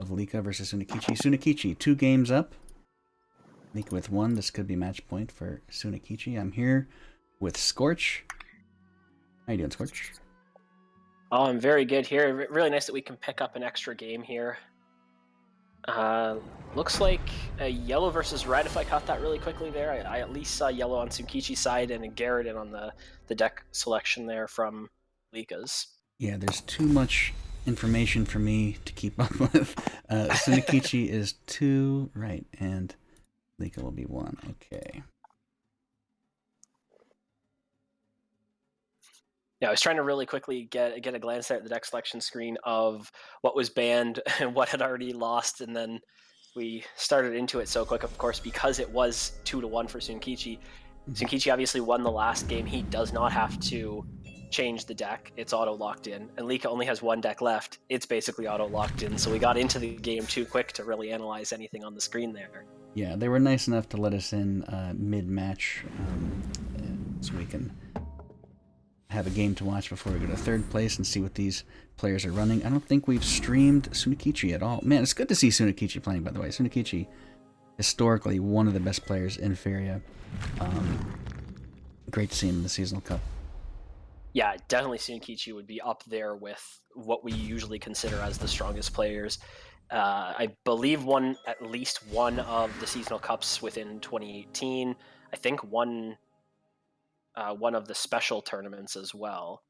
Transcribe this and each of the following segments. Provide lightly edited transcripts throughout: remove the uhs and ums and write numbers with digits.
of LIEKA versus Sunekichi. Sunekichi, 2 games up. LIEKA with 1. This could be match point for Sunekichi. I'm here with Scorch. How you doing, Scorch? Oh, I'm very good here. Really nice that we can pick up an extra game here. Looks like a yellow versus red, if I caught that really quickly there. I at least saw yellow on Sunekichi's side and a Garrett on the deck selection there from LIEKA's. Yeah, there's too much information for me to keep up with. Sunekichi is 2, right, and LIEKA will be 1. Okay. Yeah, I was trying to really quickly get a glance there at the deck selection screen of what was banned and what had already lost, and then we started into it so quick, of course, because it was 2-1 for Sunekichi. Sunekichi obviously won the last game. He does not have to change the deck. It's auto-locked in. And LIEKA only has 1 deck left. It's basically auto-locked in, so we got into the game too quick to really analyze anything on the screen there. Yeah, they were nice enough to let us in mid-match so we can have a game to watch before we go to 3rd place and see what these players are running. I don't think we've streamed Sunekichi at all. Man, it's good to see Sunekichi playing, by the way. Sunekichi, historically, one of the best players in Feria. Great to see him in the Seasonal Cup. Yeah, definitely Sunekichi would be up there with what we usually consider as the strongest players. I believe won at least one of the Seasonal Cups within 2018. I think one of the special tournaments as well.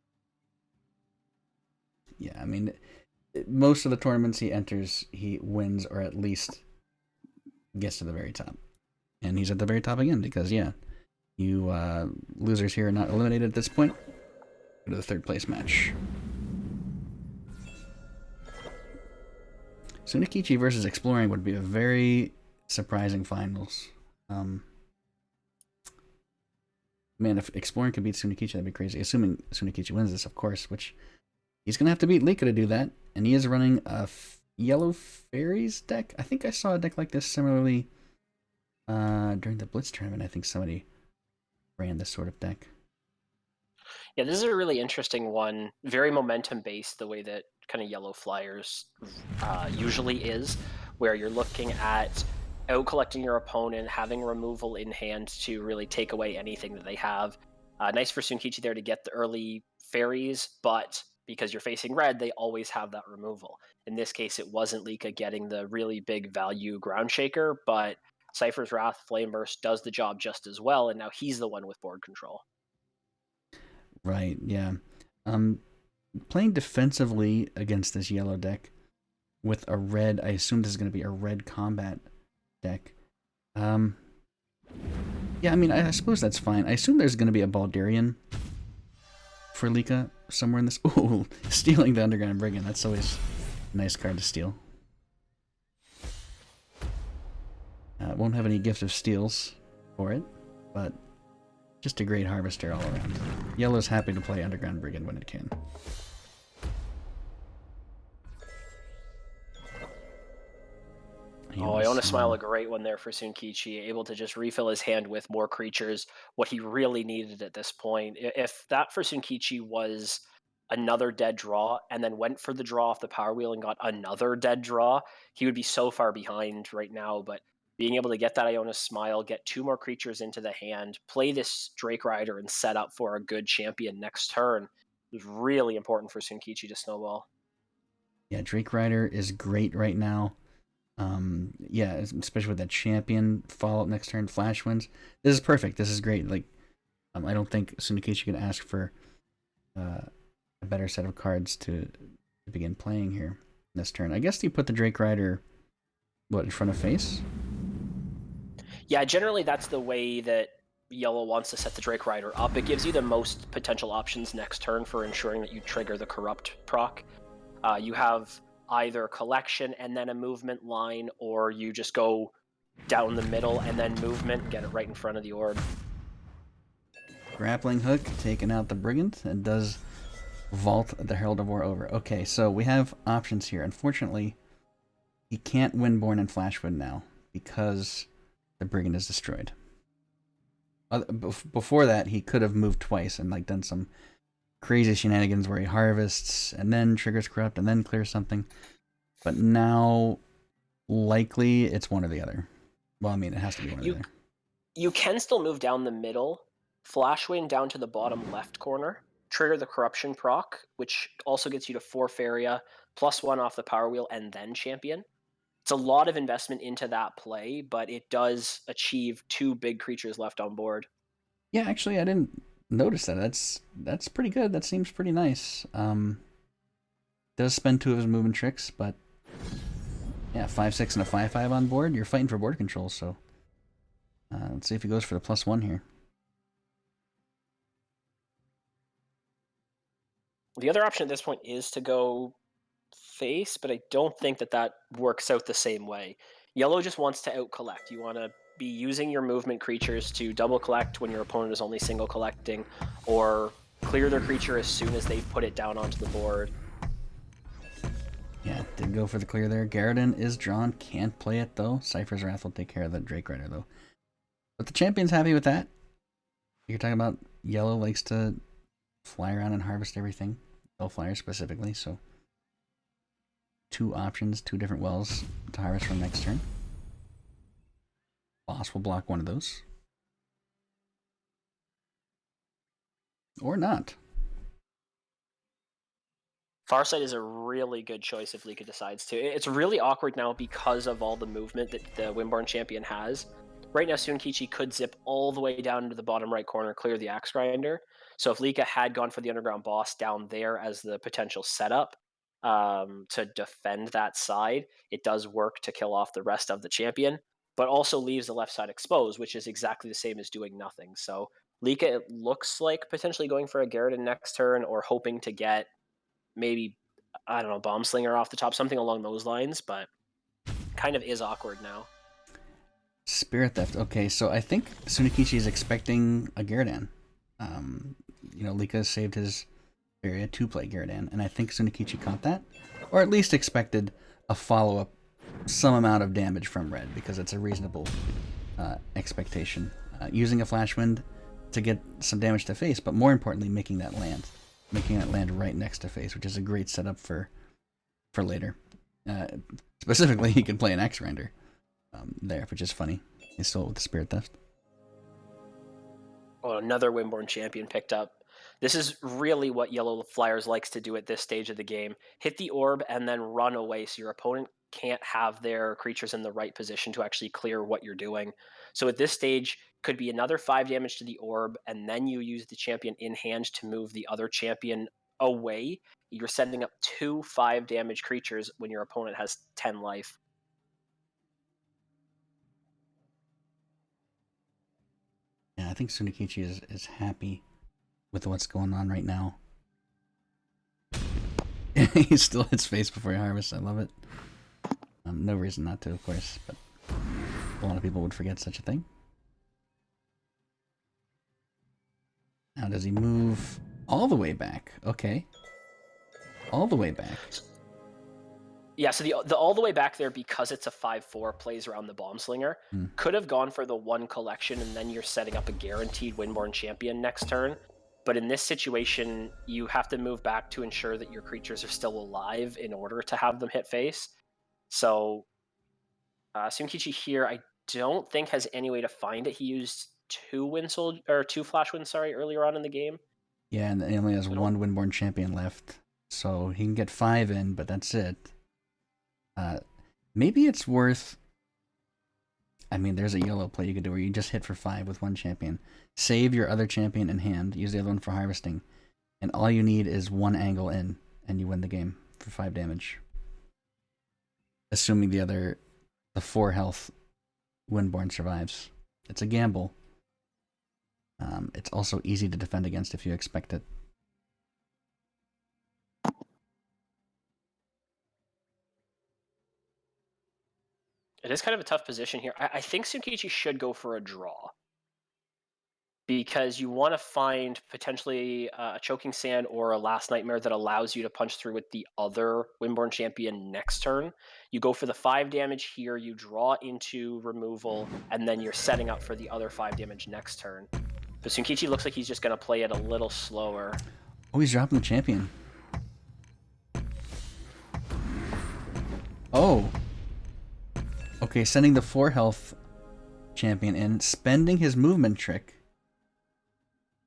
Yeah, I mean, most of the tournaments he enters, he wins or at least gets to the very top. And he's at the very top again because, yeah, you losers here are not eliminated at this point. Go to the 3rd place match. Sunekichi versus Exploring would be a very surprising finals. Man, if Exploring could beat Sunekichi, that'd be crazy. Assuming Sunekichi wins this, of course, which he's going to have to beat LIEKA to do that. And he is running a Yellow Fairies deck. I think I saw a deck like this similarly during the Blitz tournament. I think somebody ran this sort of deck. Yeah, this is a really interesting one. Very momentum-based, the way that kind of Yellow Flyers usually is, where you're looking at out-collecting your opponent, having removal in hand to really take away anything that they have. Nice for Sunekichi there to get the early fairies, but because you're facing red, they always have that removal. In this case, it wasn't LIEKA getting the really big value Ground Shaker, but Cypher's Wrath, Flame Burst does the job just as well, and now he's the one with board control. Right, yeah. Playing defensively against this yellow deck with a red, I assume this is going to be a red combat deck. Yeah, I mean, I suppose that's fine. I assume there's going to be a Baldarian for LIEKA somewhere in this. Ooh, stealing the Underground Brigand. That's always a nice card to steal. Won't have any Gift of Steals for it, but just a great harvester all around. Yellow's happy to play Underground Brigand when it can. Oh, Iona Smile, a great one there for Sunekichi, able to just refill his hand with more creatures, what he really needed at this point. If that for Sunekichi was another dead draw and then went for the draw off the power wheel and got another dead draw, he would be so far behind right now. But being able to get that Iona Smile, get 2 more creatures into the hand, play this Drake Rider and set up for a good champion next turn is really important for Sunekichi to snowball. Yeah, Drake Rider is great right now. Yeah, especially with that champion follow-up next turn, Flash wins. This is perfect. This is great. Like, I don't think Sunekichi can ask for a better set of cards to begin playing here this turn. I guess you put the Drake Rider, what, in front of face? Yeah, generally that's the way that Yellow wants to set the Drake Rider up. It gives you the most potential options next turn for ensuring that you trigger the Corrupt proc. You have either collection and then a movement line, or you just go down the middle and then movement, get it right in front of the orb. Grappling Hook, taking out the Brigand, and does vault the Herald of War over. Okay, so we have options here. Unfortunately, he can't Windborn and Flashwood now because the Brigand is destroyed. Before that, he could have moved twice and like done some crazy shenanigans where he harvests and then triggers Corrupt and then clears something. But now, likely, it's one or the other. Well, I mean, it has to be one or the You other. you can still move down the middle, Flash Wind down to the bottom left corner, trigger the Corruption proc, which also gets you to 4 Faria, +1 off the Power Wheel, and then Champion. It's a lot of investment into that play, but it does achieve 2 big creatures left on board. Yeah, actually, I didn't notice that. That's pretty good. That seems pretty nice. Does spend 2 of his movement tricks, but yeah, 5/6 and a 5/5 on board. You're fighting for board control, so let's see if he goes for the +1 here. The other option at this point is to go face, but I don't think that that works out the same way. Yellow just wants to out collect. You want to be using your movement creatures to double collect when your opponent is only single collecting, or clear their creature as soon as they've put it down onto the board. Yeah, did go for the clear there. Garridan is drawn. Can't play it, though. Cypher's Wrath will take care of the Drake Rider, though. But the champion's happy with that. You're talking about yellow likes to fly around and harvest everything. Flyer specifically, so 2 options, 2 different wells to harvest from next turn. Boss will block one of those. Or not. Farsight is a really good choice if LIEKA decides to. It's really awkward now because of all the movement that the Windborn champion has. Right now, Sunekichi could zip all the way down into the bottom right corner, clear the Axe Grinder. So if LIEKA had gone for the Underground Boss down there as the potential setup to defend that side, it does work to kill off the rest of the champion, but also leaves the left side exposed, which is exactly the same as doing nothing. So LIEKA, it looks like potentially going for a Garridan next turn, or hoping to get maybe, I don't know, Bomb Slinger off the top, something along those lines, but kind of is awkward now. Spirit Theft. Okay, so I think Sunekichi is expecting a Garridan. LIEKA saved his area to play Garridan, and I think Sunekichi caught that, or at least expected a follow-up, some amount of damage from red, because it's a reasonable expectation. Using a Flash Wind to get some damage to face, but more importantly, making that land right next to face, which is a great setup for later. Specifically, he can play an Axe Grinder there, which is funny. He stole it with the Spirit Theft. Oh, another Windborn champion picked up. This is really what Yellow Flyers likes to do at this stage of the game. Hit the orb and then run away so your opponent can't have their creatures in the right position to actually clear what you're doing. So at this stage, could be another 5 damage to the orb, and then you use the champion in hand to move the other champion away. You're sending up 2 5 damage creatures when your opponent has 10 life. Yeah, I think Sunekichi is happy with what's going on right now. He still hits face before he harvests. I love it. No reason not to, of course, but a lot of people would forget such a thing. Now, does he move all the way back? Okay. All the way back. Yeah, so the all the way back there, because it's a 5/4, plays around the Bomb Slinger. Could have gone for the 1 collection, and then you're setting up a guaranteed Windborn champion next turn. But in this situation, you have to move back to ensure that your creatures are still alive in order to have them hit face. So Sunekichi here, I don't think has any way to find it. He used 2 Flash Winds, earlier on in the game. Yeah, and he only has 1 Windborn champion left, so he can get 5 in, but that's it. Maybe it's worth. I mean, there's a yellow play you could do where you just hit for 5 with 1 champion. Save your other champion in hand, use the other one for harvesting, and all you need is 1 angle in, and you win the game for 5 damage. Assuming the 4 health Windborn survives. It's a gamble. It's also easy to defend against if you expect it. It is kind of a tough position here. I think Sunekichi should go for a draw, because you want to find potentially a Choking Sand or a Last Nightmare that allows you to punch through with the other Windborn champion next turn. You go for the 5 damage here, you draw into removal, and then you're setting up for the other 5 damage next turn. But Sunekichi looks like he's just going to play it a little slower. Oh, he's dropping the champion. Oh. Okay, sending the 4 health champion in, spending his movement trick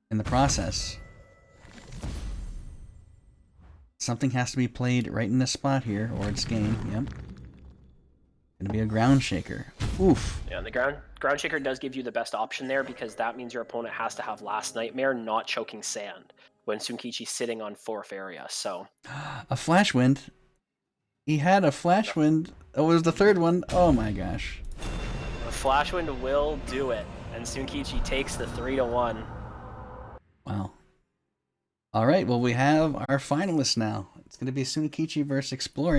in the process. Something has to be played right in this spot here, or it's game. Yep. Gonna be a ground shaker. Oof. Yeah, and the ground shaker does give you the best option there because that means your opponent has to have Last Nightmare, not choking sand, when Sunekichi's sitting on fourth area. So A flash wind. He had a flash wind. It was the third one. Oh my gosh. the Flash Wind will do it, and Sunekichi takes the 3-1. Wow. All right, well, we have our finalists now. It's going to be Sunekichi versus Exploring.